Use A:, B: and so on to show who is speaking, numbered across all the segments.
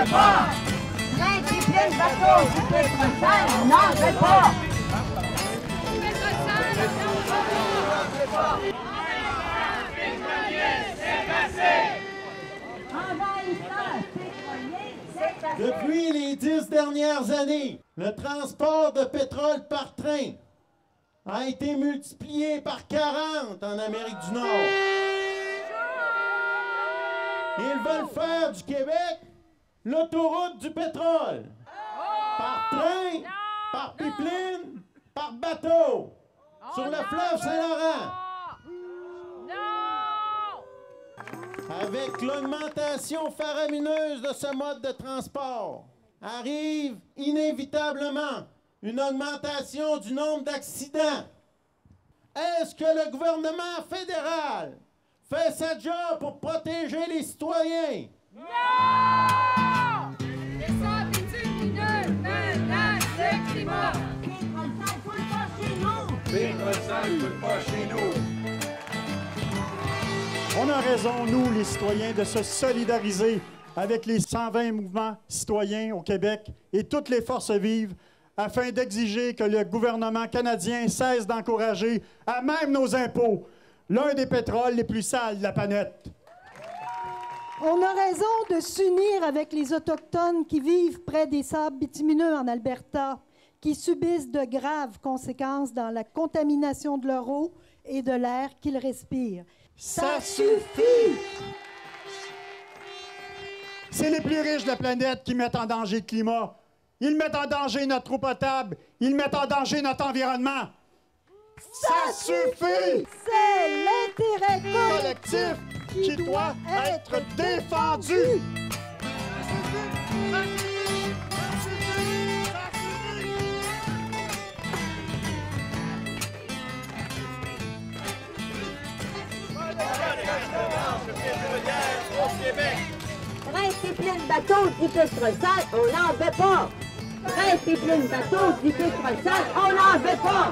A: veut pas!
B: Train qui plein de bateaux du pétrole, on n'en veut pas!
C: Depuis les 10 dernières années, le transport de pétrole par train a été multiplié par 40 en Amérique du Nord. Ils veulent faire du Québec l'autoroute du pétrole. Par train, par pipeline, par bateau, sur le fleuve Saint-Laurent. Avec l'augmentation faramineuse de ce mode de transport, arrive inévitablement une augmentation du nombre d'accidents. Est-ce que le gouvernement fédéral fait sa job pour protéger les citoyens?
A: Non! Les sables bitumineux menacent le climat!
D: Pétrole ne peut pas chez nous!
E: On a raison, nous, les citoyens, de se solidariser avec les 120 mouvements citoyens au Québec et toutes les forces vives afin d'exiger que le gouvernement canadien cesse d'encourager, à même nos impôts, l'un des pétroles les plus sales de la planète.
F: On a raison de s'unir avec les Autochtones qui vivent près des sables bitumineux en Alberta, qui subissent de graves conséquences dans la contamination de leur eau et de l'air qu'ils respirent.
E: Ça suffit! C'est les plus riches de la planète qui mettent en danger le climat. Ils mettent en danger notre eau potable. Ils mettent en danger notre environnement. Ça suffit!
F: C'est l'intérêt
E: collectif qui doit être défendu!
B: Train et plein de bateaux du pétrole sale, on n'en veut pas! Train et plein de bateaux du pétrole sale, on n'en veut pas!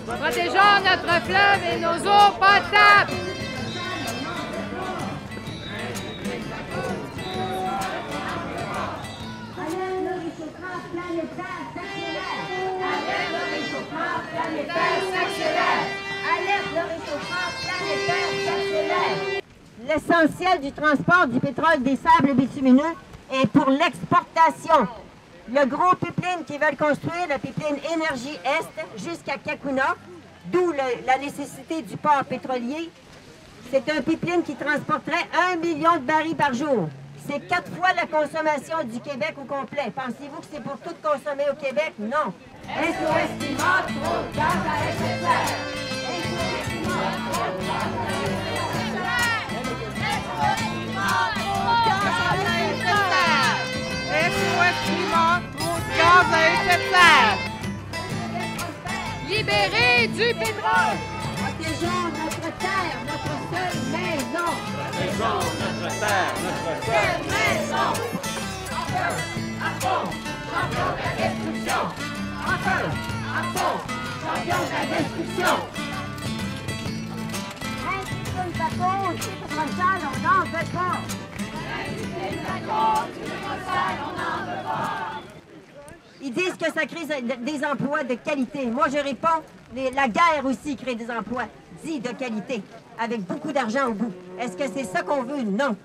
A: Protégeons notre fleuve et nos eaux potables!
B: Alerte, le réchauffement planétaire s'accélère! Alerte, le réchauffement planétaire s'accélère! Alerte, le réchauffement planétaire s'accélère! L'essentiel du transport du pétrole des sables bitumineux est pour l'exportation. Le gros pipeline qu'ils veulent construire, le pipeline Énergie Est jusqu'à Kakuna, d'où la nécessité du port pétrolier, c'est un pipeline qui transporterait 1 million de barils par jour. C'est 4 fois la consommation du Québec au complet. Pensez-vous que c'est pour tout consommer au Québec? Non. SOS Climat, trop de gaz à effet de serre. SOS Climat, trop de gaz à effet de serre. SOS Climat, trop de gaz à effet de serre.
A: SOS Climat, trop de gaz à effet de serre! Libérez du pétrole!
B: Protégeons notre terre, notre seule maison.
D: Protégeons notre terre, notre
B: Seule maison.
D: En feu, à fond, champion de la destruction. En feu, à fond, champion de la destruction.
B: Un bateau, du pétrole sale, on n'en veut pas. Ils disent que ça crée des emplois de qualité. Moi, je réponds, la guerre aussi crée des emplois dits de qualité, avec beaucoup d'argent au bout. Est-ce que c'est ça qu'on veut? Non.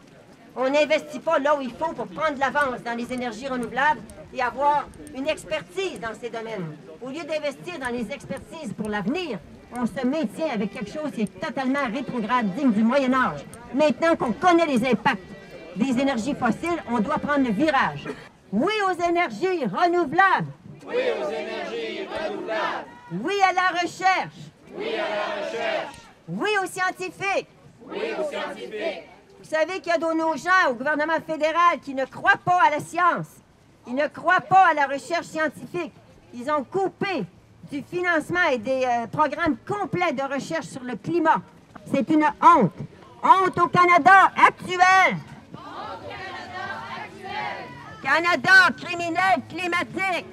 B: On n'investit pas là où il faut pour prendre de l'avance dans les énergies renouvelables et avoir une expertise dans ces domaines. Au lieu d'investir dans les expertises pour l'avenir, on se maintient avec quelque chose qui est totalement rétrograde, digne du Moyen Âge. Maintenant qu'on connaît les impacts des énergies fossiles, on doit prendre le virage. Oui aux énergies renouvelables.
D: Oui aux énergies renouvelables.
B: Oui à la recherche.
D: Oui à la recherche.
B: Oui aux scientifiques.
D: Oui aux scientifiques.
B: Vous savez qu'il y a de nos gens au gouvernement fédéral qui ne croient pas à la science. Ils ne croient pas à la recherche scientifique. Ils ont coupé du financement et des programmes complets de recherche sur le climat. C'est une honte. Honte au Canada actuel. Honte au Canada actuel. Canada criminel climatique.